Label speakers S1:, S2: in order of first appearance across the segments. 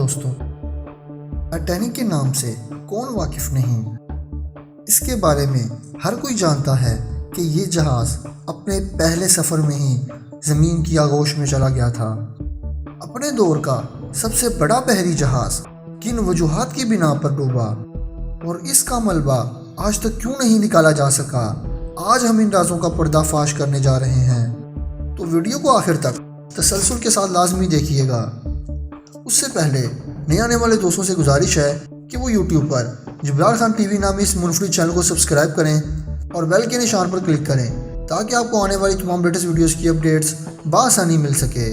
S1: دوستوں، ٹائٹینک کے نام سے کون واقف نہیں؟ اس کے بارے میں ہر کوئی جانتا ہے کہ یہ جہاز اپنے پہلے سفر میں ہی زمین کی آغوش میں چلا گیا تھا۔ اپنے دور کا سب سے بڑا بحری جہاز کن وجوہات کی بنا پر ڈوبا اور اس کا ملبہ آج تک کیوں نہیں نکالا جا سکا، آج ہم ان رازوں کا پردہ فاش کرنے جا رہے ہیں۔ تو ویڈیو کو آخر تک تسلسل کے ساتھ لازمی دیکھیے گا۔ اس سے پہلے نئے آنے والے دوستوں سے گزارش ہے کہ وہ یوٹیوب پر جبرار خان ٹی وی نامی اس منفرد چینل کو سبسکرائب کریں اور بیل کے نشان پر کلک کریں تاکہ آپ کو آنے والی تمام لیٹسٹ ویڈیوز کی اپڈیٹس بآسانی مل سکے۔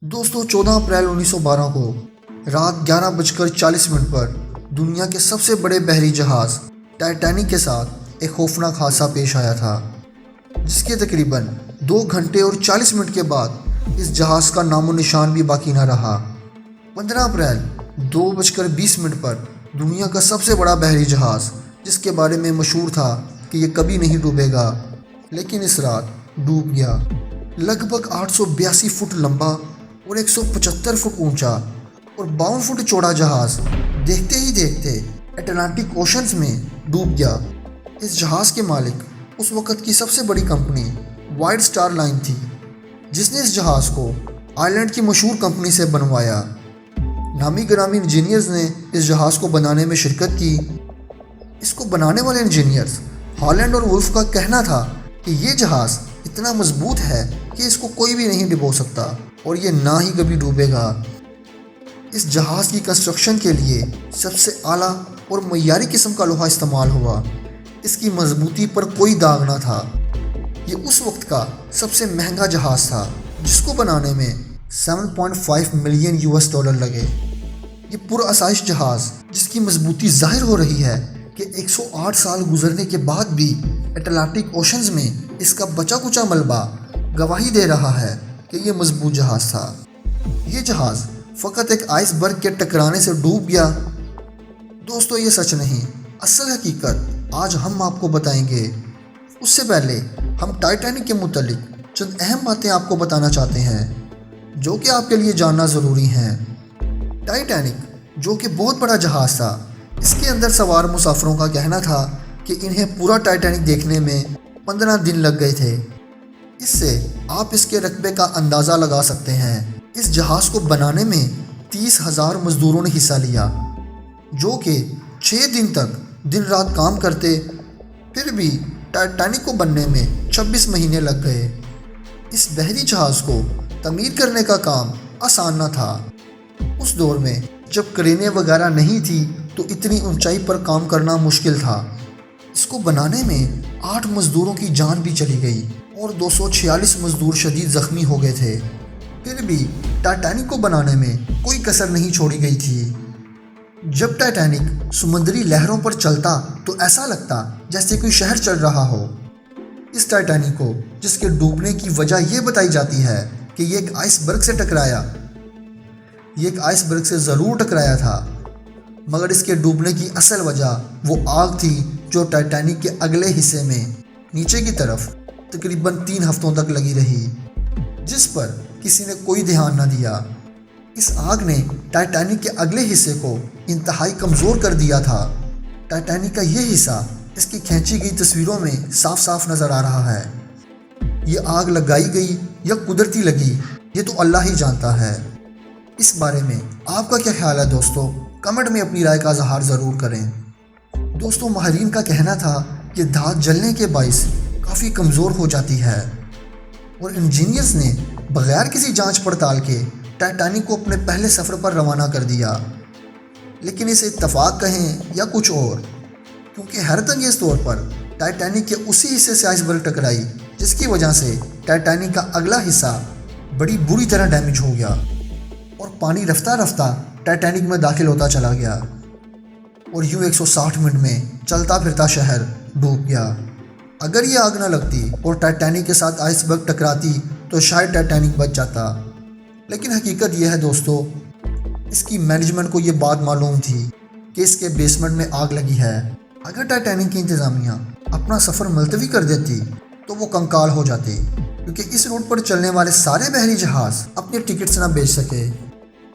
S1: دوستوں، 14 اپریل 1912 کو رات 11:40 پر دنیا کے سب سے بڑے بحری جہاز ٹائٹینک کے ساتھ ایک خوفناک حادثہ پیش آیا تھا، جس کے تقریباً 2 گھنٹے اور 40 منٹ کے بعد اس جہاز کا نام و نشان بھی باقی نہ رہا۔ 15 اپریل 2:20 پر دنیا کا سب سے بڑا بحری جہاز، جس کے بارے میں مشہور تھا کہ یہ کبھی نہیں ڈوبے گا، لیکن اس رات ڈوب گیا۔ لگ بھگ 882 فٹ لمبا اور 175 فٹ اونچا اور 52 فٹ چوڑا جہاز دیکھتے ہی دیکھتے اٹلانٹک اوشنز میں ڈوب گیا۔ اس جہاز کے مالک اس وقت کی سب سے بڑی کمپنی وائٹ سٹار لائن تھی، جس نے اس جہاز کو آئرلینڈ کی مشہور کمپنی سے بنوایا۔ نامی گرامی انجینئرز نے اس جہاز کو بنانے میں شرکت کی۔ اس کو بنانے والے انجینئرز ہالینڈ اور ولف کا کہنا تھا کہ یہ جہاز اتنا مضبوط ہے کہ اس کو کوئی بھی نہیں ڈبو سکتا اور یہ نہ ہی کبھی ڈوبے گا۔ اس جہاز کی کنسٹرکشن کے لیے سب سے اعلیٰ اور معیاری قسم کا لوہا استعمال ہوا۔ اس کی مضبوطی پر کوئی داغ نہ تھا۔ یہ اس وقت کا سب سے مہنگا جہاز تھا، جس کو بنانے میں $7.5 ملین لگے۔ یہ پرآسائش جہاز، جس کی مضبوطی ظاہر ہو رہی ہے کہ 108 سال گزرنے کے بعد بھی اٹلانٹک اوشنز میں اس کا بچا کچا ملبہ گواہی دے رہا ہے کہ یہ مضبوط جہاز تھا۔ یہ جہاز فقط ایک آئس برگ کے ٹکرانے سے ڈوب گیا؟ دوستو، یہ سچ نہیں، اصل حقیقت آج ہم آپ کو بتائیں گے۔ اس سے پہلے ہم ٹائٹینک کے متعلق چند اہم باتیں آپ کو بتانا چاہتے ہیں جو کہ آپ کے لیے جاننا ضروری ہیں۔ ٹائٹینک، جو کہ بہت بڑا جہاز تھا، اس کے اندر سوار مسافروں کا کہنا تھا کہ انہیں پورا ٹائٹینک دیکھنے میں 15 دن لگ گئے تھے۔ اس سے آپ اس کے رقبے کا اندازہ لگا سکتے ہیں۔ اس جہاز کو بنانے میں 30,000 مزدوروں نے حصہ لیا، جو کہ 6 دن تک دن رات کام کرتے۔ پھر بھی ٹائٹینک کو بننے میں 26 مہینے لگ گئے۔ اس بحری جہاز کو تعمیر کرنے کا کام آسان نہ تھا۔ اس دور میں جب کرینے وغیرہ نہیں تھی تو اتنی اونچائی پر کام کرنا مشکل تھا۔ اس کو بنانے میں 8 مزدوروں کی جان بھی چلی گئی اور 246 مزدور شدید زخمی ہو گئے تھے۔ پھر بھی ٹائٹینک کو بنانے میں کوئی کسر نہیں چھوڑی گئی تھی۔ جب ٹائٹینک سمندری لہروں پر چلتا تو ایسا لگتا جیسے کوئی شہر چل رہا ہو۔ اس ٹائٹینک کو، جس کے ڈوبنے کی وجہ یہ بتائی جاتی ہے کہ یہ ایک آئس برگ سے ٹکرایا، یہ ایک آئس برگ سے ضرور ٹکرایا تھا، مگر اس کے ڈوبنے کی اصل وجہ وہ آگ تھی جو ٹائٹینک کے اگلے حصے میں نیچے کی طرف تقریباً 3 ہفتوں تک لگی رہی، جس پر کسی نے کوئی دھیان نہ دیا۔ اس آگ نے ٹائٹینک کے اگلے حصے کو انتہائی کمزور کر دیا تھا۔ ٹائٹینک کا یہ حصہ اس کی کھینچی گئی تصویروں میں صاف صاف نظر آ رہا ہے۔ یہ آگ لگائی گئی یا قدرتی لگی، یہ تو اللہ ہی جانتا ہے۔ اس بارے میں آپ کا کیا خیال ہے دوستو؟ کمنٹ میں اپنی رائے کا اظہار ضرور کریں۔ دوستو، ماہرین کا کہنا تھا کہ دھات جلنے کے باعث کافی کمزور ہو جاتی ہے اور انجینئرز نے بغیر کسی جانچ پڑتال کے ٹائٹینک کو اپنے پہلے سفر پر روانہ کر دیا۔ لیکن اسے اتفاق کہیں یا کچھ اور، کیونکہ حیرت انگیز طور پر ٹائٹینک کے اسی حصے سے آئس برگ ٹکرائی، جس کی وجہ سے ٹائٹینک کا اگلا حصہ بڑی بری طرح ڈیمیج ہو گیا اور پانی رفتہ رفتہ ٹائٹینک میں داخل ہوتا چلا گیا اور یوں 160 منٹ میں چلتا پھرتا شہر ڈوب گیا۔ اگر یہ آگ نہ لگتی اور ٹائٹینک کے ساتھ آئس برگ ٹکراتی تو شاید ٹائٹینک بچ جاتا، لیکن حقیقت یہ ہے دوستو، اس کی مینجمنٹ کو یہ بات معلوم تھی کہ اس کے بیسمنٹ میں آگ لگی ہے۔ اگر ٹائٹینک کی انتظامیہ اپنا سفر ملتوی کر دیتی تو وہ کنکال ہو جاتے، کیونکہ اس روٹ پر چلنے والے سارے بحری جہاز اپنے ٹکٹس نہ بیچ سکے،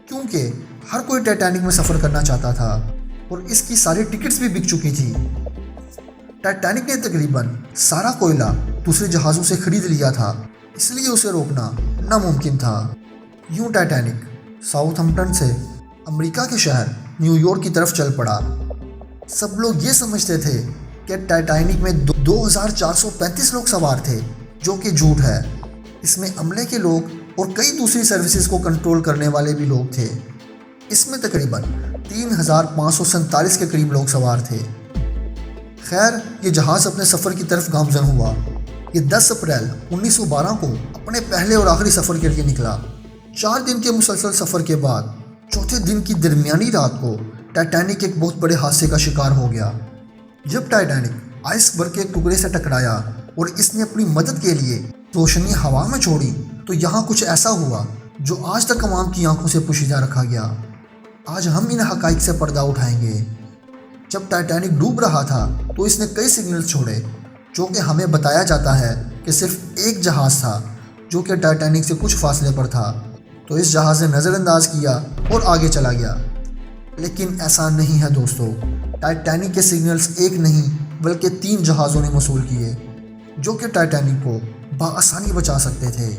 S1: کیونکہ ہر کوئی ٹائٹینک میں سفر کرنا چاہتا تھا اور اس کی ساری ٹکٹس بھی بک چکی تھی۔ ٹائٹینک نے تقریباً سارا کوئلہ دوسرے جہازوں سے خرید لیا تھا، اس لیے اسے روکنا ناممکن تھا۔ یوں ٹائٹینک ساؤتھ ہمپٹن سے امریکہ کے شہر نیو یارک کی طرف چل پڑا۔ سب لوگ یہ سمجھتے تھے کہ ٹائٹینک میں 2435 لوگ سوار تھے، جو کہ جھوٹ ہے۔ اس میں عملے کے لوگ اور کئی دوسری سروسز کو کنٹرول کرنے والے بھی لوگ تھے۔ اس میں تقریباً 3547 کے قریب لوگ سوار تھے۔ خیر، یہ جہاز اپنے سفر کی طرف گامزن ہوا۔ یہ 10 اپریل 1912 کو اپنے پہلے اور آخری سفر کے لیے نکلا۔ 4 دن کے مسلسل سفر کے بعد چوتھے دن کی درمیانی رات کو ٹائٹینک ایک بہت بڑے حادثے کا شکار ہو گیا۔ جب ٹائٹینک آئس برگ کے ایک ٹکڑے سے ٹکرایا اور اس نے اپنی مدد کے لیے روشنی ہوا میں چھوڑی تو یہاں کچھ ایسا ہوا جو آج تک عوام کی آنکھوں سے پوشیدہ رکھا گیا۔ آج ہم ان حقائق سے پردہ اٹھائیں گے۔ جب ٹائٹینک ڈوب رہا تھا تو اس نے کئی سگنلز چھوڑے، جو کہ ہمیں بتایا جاتا ہے کہ صرف ایک جہاز تھا جو کہ ٹائٹینک سے کچھ فاصلے پر تھا، تو اس جہاز نے نظر انداز کیا اور آگے چلا گیا۔ لیکن ایسا نہیں ہے دوستو، ٹائٹینک کے سگنلز ایک نہیں بلکہ 3 جہازوں نے موصول کیے، جو کہ ٹائٹینک کو بآسانی بچا سکتے تھے،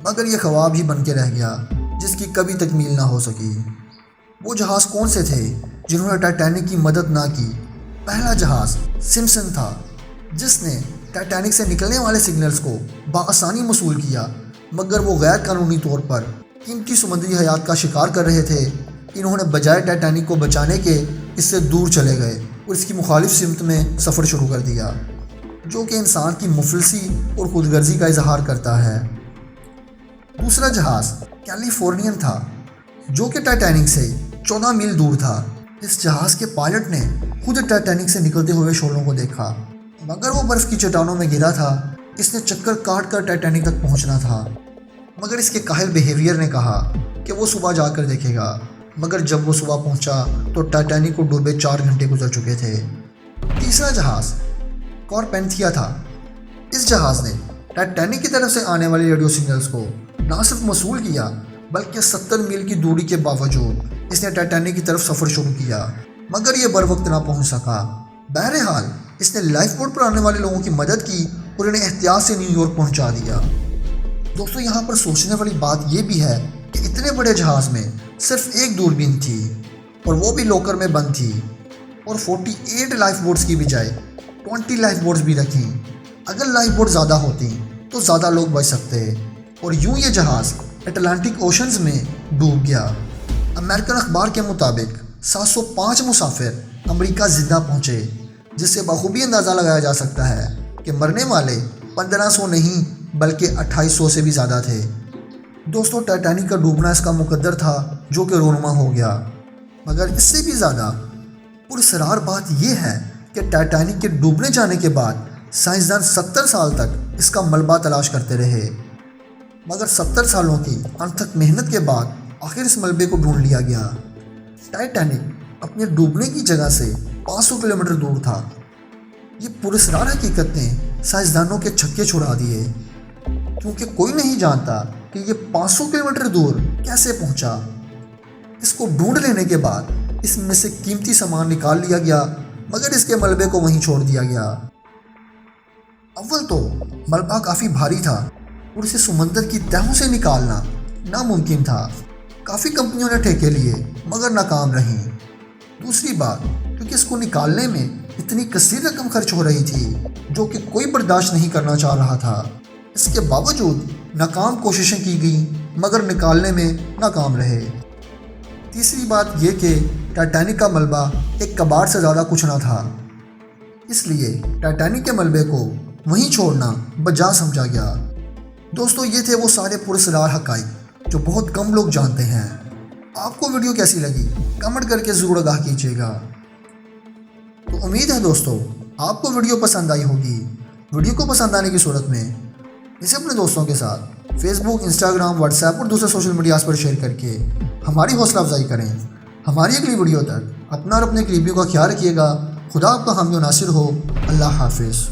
S1: مگر یہ خواب ہی بن کے رہ گیا جس کی کبھی تکمیل نہ ہو سکی۔ وہ جہاز کون سے تھے جنہوں نے ٹائٹینک کی مدد نہ کی؟ پہلا جہاز سمپسن تھا، جس نے ٹائٹینک سے نکلنے والے سگنلز کو بآسانی موصول کیا، مگر وہ غیر قانونی طور پر قیمتی سمندری حیات کا شکار کر رہے تھے۔ انہوں نے بجائے ٹائٹینک کو بچانے کے اس سے دور چلے گئے اور اس کی مخالف سمت میں سفر شروع کر دیا، جو کہ انسان کی مفلسی اور خود غرضی کا اظہار کرتا ہے۔ دوسرا جہاز کیلیفورنین تھا، جو کہ ٹائٹینک سے 14 میل دور تھا۔ اس جہاز کے پائلٹ نے خود ٹائٹینک سے نکلتے ہوئے شعلوں کو دیکھا، مگر وہ برف کی چٹانوں میں گرا تھا۔ اس نے چکر کاٹ کر ٹائٹینک تک پہنچنا تھا، مگر اس کے کاہل بیہیویئر نے کہا کہ وہ صبح جا کر دیکھے گا۔ مگر جب وہ صبح پہنچا تو ٹائٹینک کو ڈوبے 4 گھنٹے گزر چکے تھے۔ تیسرا جہاز کارپینتھیا تھا۔ اس جہاز نے ٹائٹینک کی طرف سے آنے والے ریڈیو سگنلز کو نہ صرف موصول کیا بلکہ 70 میل کی دوری کے باوجود اس نے ٹائٹینک کی طرف سفر شروع کیا، مگر یہ بر وقت نہ پہنچ سکا۔ بہرحال اس نے لائف بوٹ پر آنے والے لوگوں کی مدد کی اور انہیں احتیاط سے نیو یارک پہنچا دیا۔ دوستو، یہاں پر سوچنے والی بات یہ بھی ہے کہ اتنے بڑے جہاز میں صرف ایک دوربین تھی اور وہ بھی لوکر میں بند تھی، اور 48 لائف بوٹس کی بجائے 20 لائف بوٹس بھی رکھیں۔ اگر لائف بوٹ زیادہ ہوتی تو زیادہ لوگ بچ سکتے، اور یوں یہ جہاز اٹلانٹک اوشنز میں ڈوب گیا۔ امریکن اخبار کے مطابق 705 مسافر امریکہ زندہ پہنچے، جس سے بخوبی اندازہ لگایا جا سکتا ہے کہ مرنے والے 1500 نہیں بلکہ 2800 سے بھی زیادہ تھے۔ دوستو، ٹائٹینک کا ڈوبنا اس کا مقدر تھا جو کہ رونما ہو گیا، مگر اس سے بھی زیادہ پراسرار بات یہ ہے کہ ٹائٹینک کے ڈوبنے جانے کے بعد سائنسدان 70 سال تک اس کا ملبہ تلاش کرتے رہے، مگر 70 سالوں کی انتھک محنت کے بعد آخر اس ملبے کو ڈھونڈ لیا گیا۔ ٹائٹینک اپنے ڈوبنے کی جگہ سے 500 کلومیٹر دور تھا۔ یہ پراسرار حقیقت نے سائنسدانوں کے چھکے چھڑا دیے، کیونکہ کوئی نہیں جانتا کہ یہ 500 کلومیٹر دور کیسے پہنچا۔ اس کو ڈھونڈ لینے کے بعد اس میں سے قیمتی سامان نکال لیا گیا، مگر اس کے ملبے کو وہیں چھوڑ دیا گیا۔ اول تو ملبہ کافی بھاری تھا اور اسے سمندر کی تہوں سے نکالنا ناممکن تھا۔ کافی کمپنیوں نے ٹھیکے لیے مگر ناکام رہیں۔ دوسری بات، کیونکہ اس کو نکالنے میں اتنی کثیر رقم خرچ ہو رہی تھی جو کہ کوئی برداشت نہیں کرنا چاہ رہا تھا۔ اس کے باوجود ناکام کوششیں کی گئیں مگر نکالنے میں ناکام رہے۔ تیسری بات یہ کہ ٹائٹینک کا ملبہ ایک کباڑ سے زیادہ کچھ نہ تھا، اس لیے ٹائٹینک کے ملبے کو وہیں چھوڑنا بجا سمجھا گیا۔ دوستو، یہ تھے وہ سارے پراسرار حقائق جو بہت کم لوگ جانتے ہیں۔ آپ کو ویڈیو کیسی لگی کمنٹ کر کے ضرور آگاہ کیجیے گا۔ تو امید ہے دوستو آپ کو ویڈیو پسند آئی ہوگی۔ ویڈیو کو پسند آنے کی صورت میں اسے اپنے دوستوں کے ساتھ فیس بک، انسٹاگرام، واٹس ایپ اور دوسرے سوشل میڈیاز پر شیئر کر کے ہماری حوصلہ افزائی کریں۔ ہماری اگلی ویڈیو تک اپنا اور اپنے قریبیوں کا خیال رکھیے گا۔ خدا آپ کا حامی و ناصر ہو۔ اللہ حافظ۔